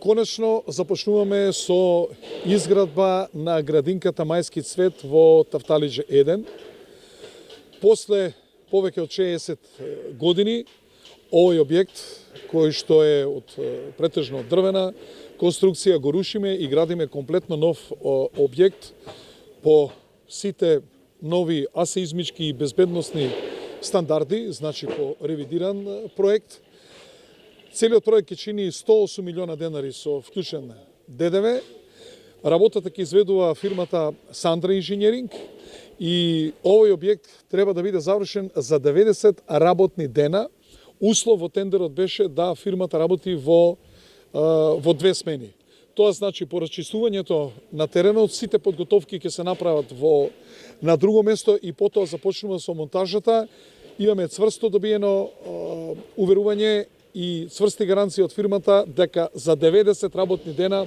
Конечно започнуваме со изградба на градинката Мајски цвет во Тафталиџе 1. После повеќе од 60 години овој објект, кој што е од претежно дрвена конструкција, го рушиме и градиме комплетно нов објект по сите нови асеизмички и безбедносни стандарди, значи по ревидиран проект. Целиот проект ќе чини 108 милиона денари со вклучен ДДВ. Работата ќе изведува фирмата Сандра инженеринг и овој објект треба да биде завршен за 90 работни дена. Услов во тендерот беше да фирмата работи во 2 смени. Тоа значи по расчистувањето на теренот сите подготовки ќе се направат на друго место и потоа започнува со монтажата. Имаме цврсто добиено уверување и цврсти гаранции од фирмата дека за 90 работни дена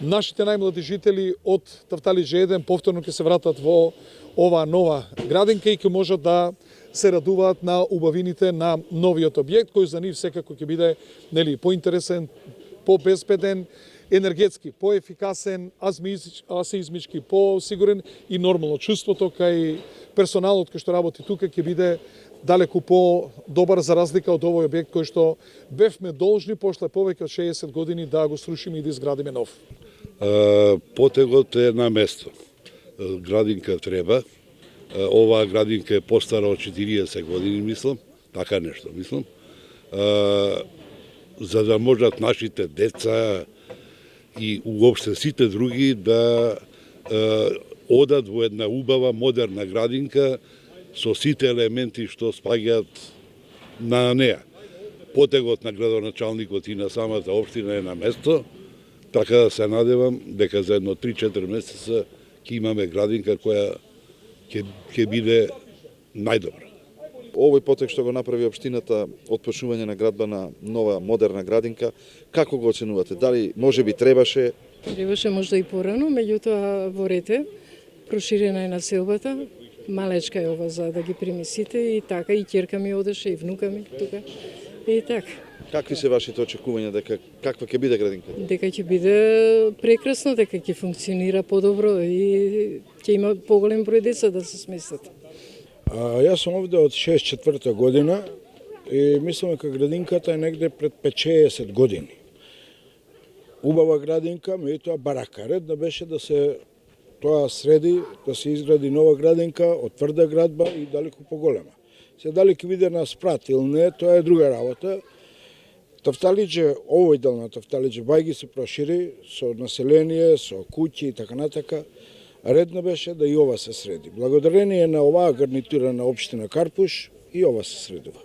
нашите најмлади жители од Тафталиџе 1 повторно ќе се вратат во оваа нова градинка и ќе можат да се радуваат на убавините на новиот објект, кој за нив секако ќе биде поинтересен, побезбеден, енергетски поефикасен, асеизмички посигурен и нормално чувството кај персоналот кој што работи тука ќе биде далеку по-добар за разлика од овој објект кој што бевме должни после повеќе од 60 години да го срушиме и да изградиме нов. Потегот е на место. Градинка треба. Оваа градинка е постара од 40 години, мислам. Така нешто, мислам. За да можат нашите деца и уопште сите други да одат во една убава, модерна градинка со сите елементи што спаѓаат на неа. Потегот на градоначалникот и на самата општина е на место, така да се надевам дека за едно 3-4 месеца ќе имаме градинка која ќе биде најдобра. Овој потег што го направи општината од почнување на градба на нова модерна градинка, како го оценувате? Дали можеби требаше? Требаше можда и порано, меѓутоа во рете проширена е населбата, малечка е ова за да ги прими сите и така и ќерка ми одеше и внука ми тука и така. Какви се вашите очекувања дека каква ќе биде градинка? Дека ќе биде прекрасно, дека ќе функционира подобро и ќе има поголем број деца да се сместат. Јас сум овде од 64-та година и мислам дека градинката е негде пред 5-60 години. Убава градинка, меѓутоа барака. Редно беше да се тоа среди, да се изгради нова градинка од тврда градба и далеку поголема. Се дали ќе биде на спрат или не, тоа е друга работа. Тафталиџе, овој дел на Тафталиџе Бајги се прошири со население, со куќи и така натака. Редно беше да и ова се среди. Благодарение на оваа гарнитура на општина Карпуш и ова се средува.